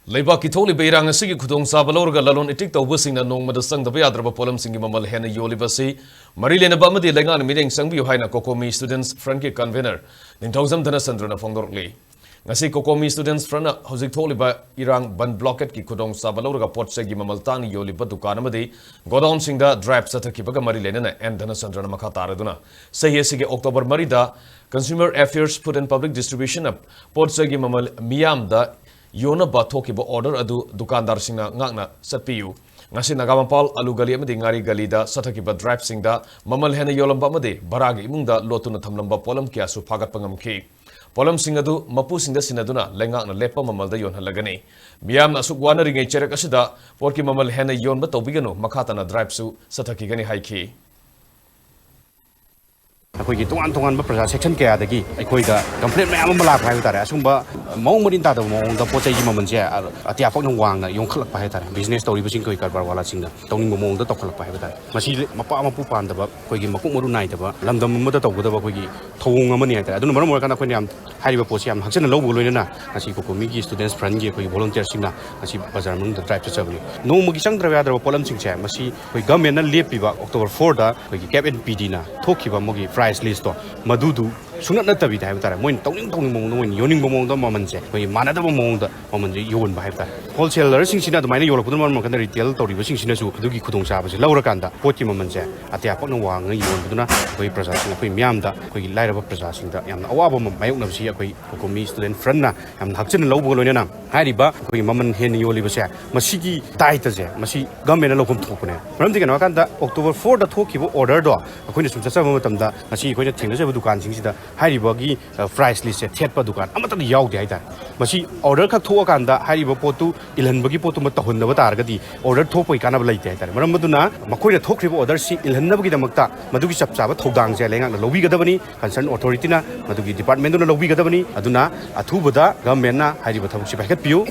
Labor Kitoli Erang Sigi khudongchaba louraga lalon itik tawbasingna nongmada sangdaba yadraba polamsingi mamal hena yolibasi Marilena Bamadi lengan meeting sangbi haina COCOMI Students Front ki convener Ningthawjam Dhanasandrana phongdorkli ngasi COCOMI Students Front hojik tholiba Erang ban blockade ki khudongchaba louraga pot-chei gi mamal tani yoliba dukan amadi Godown singda drive Chathakhre Marilena na N Dhanasandrana makha taraduna sayesige October marida Consumer Affairs Food and Public Distribution of pot-chei gi mamal miyamda Yona Bathoki order adu dukandar singa ngakna satpiyu ngasi nagamampal alu gali amadi ngari gali da Chathakhre drive singda mamal hena yolamba amadi baragi imungda lotuna thamlamba polam kya su phagat pangamki polam singadu mapu singda sinaduna lengakna lepa mamal da yonhalagani miyam asuk wana ringai cherak asida porki mamal hena yonba tobiganu makhatana drive su Chathakhre gani haiki ꯑꯩꯈꯣꯏꯒꯤ ꯇꯣꯉꯥꯟ ꯄ꯭ꯔꯖꯥ section ꯀꯌꯥꯗꯒꯤ ꯑꯩꯈꯣꯏꯗ complain ꯃꯌꯥꯝ ꯑꯃ ꯂꯥꯛꯄ ꯍꯥꯏꯕ ꯇꯥꯔꯦ ꯑꯁꯨꯝꯕ ꯃꯑꯣꯡ ꯃꯔꯤꯟ ꯇꯥꯗꯕ ꯃꯑꯣꯡꯗ ꯄꯣꯠꯆꯩꯒꯤ ꯃꯃꯜꯁꯦ ꯑꯇꯤꯌꯥ ꯄꯛꯅ ꯋꯥꯡꯅ ꯌꯣꯟꯈꯠꯂꯛꯄ ꯍꯥꯏ ꯇꯥꯔꯦ ꯕꯤꯖꯤꯅꯦꯁ ꯇꯧꯔꯤꯕꯁꯤꯡ ꯑꯩꯈꯣꯏ ꯀꯔꯕꯥꯔ ꯋꯥꯂꯥꯁꯤꯡꯅ ꯇꯧꯅꯤꯡꯕ ꯃꯑꯣꯡꯗ ꯇꯧꯈꯠꯂꯛꯄ ꯍꯥꯏꯕ ꯇꯥꯔꯦ ꯃꯁꯤ ꯃꯄꯥ ꯃꯄꯨ ꯄꯥꯟꯗꯕ ꯑꯩꯈꯣꯏꯒꯤ ꯃꯀꯣꯛ ꯃꯔꯨ ꯅꯥꯏꯗꯕ ꯂꯝꯗꯝ ꯑꯃꯗ ꯇꯧꯒꯗꯕ ꯑꯩꯈꯣꯏꯒꯤ ꯊꯧꯑꯣꯡ ꯑꯃꯅꯤ ꯍꯥꯏ ꯇꯥꯔꯦ ꯑꯗꯨꯅ ꯃꯔꯝ ꯑꯣꯏꯔꯀꯥꯟꯗ ꯑꯩꯈꯣꯏꯅ ꯌꯥꯝ ꯍꯥꯏꯔꯤꯕ ꯄꯣꯠꯁꯤ ꯌꯥꯝ ꯍꯛꯆꯤꯟꯅ ꯂꯧꯕꯒ ꯂꯣꯏꯅꯅ ꯉꯁꯤ COCOMIꯒꯤ ꯁ꯭ꯇꯨꯗꯦꯟꯠꯁ ꯐ꯭ꯔꯟꯠꯒꯤ ꯑꯩꯈꯣꯏꯒꯤ ꯚꯣꯂꯨꯟꯇꯤꯌꯔꯁꯤꯡꯅ ꯉꯁꯤ ꯕꯖꯥꯔ ꯃꯅꯨꯡꯗ ꯗ꯭ꯔꯥꯏꯕ ꯆꯠꯆꯕꯅꯤ ꯅꯣꯡꯃꯒꯤ ꯆꯪꯗ꯭ꯔꯕ ꯌꯥꯗ꯭ꯔꯕ ꯄꯣꯠꯂꯝꯁꯤꯡꯁꯦ ꯃꯁꯤ ꯑꯩꯈꯣꯏ ꯒꯚꯔꯟꯃꯦꯟꯠꯅ ꯂꯦꯞꯄꯤꯕ October 4ꯗ ꯑꯩꯈꯣꯏꯒꯤ ꯀꯦꯞ ꯑꯦꯟ ꯄꯤꯗꯤꯅ ꯊꯣꯛꯈꯤꯕ ꯃꯣꯏꯒꯤ ꯄ꯭ꯔꯥꯏꯁ ꯂꯤꯁꯇꯣ ꯃꯗꯨꯗꯨ ꯁꯨꯡꯅꯠ ꯅꯠꯇꯕꯤꯗ ꯍꯥꯏꯕ ꯇꯥꯔꯦ ꯃꯣꯏꯅ ꯇꯧꯅꯤꯡ ꯃꯑꯣꯡꯗ ꯃꯣꯏꯅ ꯌꯣꯟꯅꯤꯡꯕ ꯃꯑꯣꯡꯗ ꯃꯃꯜꯁꯦ ꯑꯩꯈꯣꯏꯒꯤ ꯃꯥꯟꯅꯗꯕ ꯃꯑꯣꯡꯗ ꯃꯃꯜꯁꯦ ꯌꯣꯟꯕ ꯍꯥꯏꯕ ꯇꯥꯔꯦ ꯍꯣꯜꯁꯦꯂꯔꯁꯤꯡꯁꯤꯅ ꯑꯗꯨꯃꯥꯏꯅ ꯌꯣꯜꯂꯛꯄꯗꯨꯅ ꯃꯔꯝ ꯑꯣꯏꯔꯀꯥꯟꯗ ꯔꯤꯇꯦꯜ ꯇꯧꯔꯤꯕꯁꯤꯡꯁꯤꯅꯁꯨ ꯑꯗꯨꯒꯤ ꯈꯨꯗꯣꯡꯆꯥꯕꯁꯦ ꯂꯧꯔꯀꯥꯟꯗ ꯄꯣꯠꯀꯤ ꯃꯃꯜꯁꯦ ꯑꯇꯤꯌꯥ ꯄꯛꯅ ꯋꯥꯡꯅ ꯌꯣꯟꯕꯗꯨꯅ ꯑꯩꯈꯣꯏ ꯄ꯭ꯔꯖꯥꯁꯤꯡ ꯑꯩꯈꯣꯏ ꯃꯤꯌꯥꯝꯗ ꯑꯩꯈꯣꯏꯒꯤ ꯂꯥꯏꯔꯕ ꯄ꯭ꯔꯖꯥꯁꯤꯡꯗ ꯌꯥꯝꯅ ꯑꯋꯥꯕ ꯑꯃ ꯃꯥꯌꯣꯛꯅꯕꯁꯤ ꯑꯩꯈꯣꯏ COCOMI ꯁ꯭ꯇꯨꯗꯦꯟꯠ ꯐ꯭ꯔꯟꯠꯅ ꯌꯥꯝꯅ ꯍꯛꯆꯤꯟꯅ ꯂꯧꯕꯒ ꯂꯣꯏꯅꯅ ꯍꯥꯏꯔꯤꯕ ꯑꯩꯈꯣꯏꯒꯤ ꯃꯃꯜ ꯍꯦꯟꯅ ꯌꯣꯜꯂꯤꯕꯁꯦ ꯃꯁꯤꯒꯤ ꯗꯥꯏꯇꯁꯦ ꯃꯁꯤ ꯒꯚꯔꯟꯃꯦꯟꯠꯅ ꯂꯧꯐꯝ ꯊꯣꯛꯄꯅꯦ ꯃꯔꯝꯗꯤ ꯀꯩꯅꯣ ꯍꯥꯏꯀꯥꯟꯗ October 4ꯗ ꯊꯣꯛꯈꯤꯕ ꯑꯣꯔꯗꯔꯗꯣ ꯑꯩꯈꯣꯏꯅ ꯁꯨꯝ ꯆꯠꯆꯕ ꯃꯇꯝꯗ ꯉꯁꯤ ꯑꯩꯈꯣꯏꯅ ꯊꯦꯡꯅꯖꯕ ꯗꯨꯀꯥꯟꯁꯤꯡꯁꯤꯗ ꯍꯥꯏꯔꯤꯕꯒꯤ ꯄ꯭ꯔꯥꯏꯁ ꯂꯤꯁꯁꯦ ꯊꯦꯠꯄ ꯗꯨꯀꯥꯟ ꯑꯃꯠꯇ ꯌꯥꯎꯗꯦ ꯍꯥꯏꯇꯥꯔꯦ ꯃꯁꯤ ꯑꯣꯔꯗꯔ ꯈꯛ ꯊꯣꯛꯑꯀꯥꯟꯗ ꯍꯥꯏꯔꯤꯕ ꯄꯣꯠꯇꯨ ꯏꯜꯍꯟꯕꯒꯤ ꯄꯣꯠꯇꯨꯃ ꯇꯧꯍꯟꯗꯕ ꯇꯥꯔꯒꯗꯤ ꯑꯣꯔꯗꯔ ꯊꯣꯛꯄꯒꯤ ꯀꯥꯟꯅꯕ ꯂꯩꯇꯦ ꯍꯥꯏꯇꯥꯔꯦ ꯃꯔꯝ ꯑꯗꯨꯅ ꯃꯈꯣꯏꯅ ꯊꯣꯛꯈ꯭ꯔꯤꯕ ꯑꯣꯔꯗꯔꯁꯤ ꯏꯜꯍꯟꯅꯕꯒꯤꯗꯃꯛꯇ ꯃꯗꯨꯒꯤ ꯆꯞ ꯆꯥꯕ ꯊꯧꯗꯥꯡꯁꯦ ꯂꯩꯉꯥꯛꯅ ꯂꯧꯕꯤꯒꯗꯕꯅꯤ ꯀꯟꯁꯔꯟ ꯑꯣꯊꯣꯔꯤꯇꯤꯅ ꯃꯗꯨꯒꯤ ꯗꯤꯄꯥꯔꯠꯃꯦꯟꯠꯇꯨꯅ ꯂꯧꯕꯤꯒꯗꯕꯅꯤ ꯑꯗꯨꯅ ꯑꯊꯨꯕꯗ ꯒꯚꯔꯟꯃꯦꯟꯠꯅ ꯍꯥꯏꯔꯤꯕ ꯊꯕꯛꯁꯤ ꯄꯥꯏꯈꯠꯄꯤꯌꯨ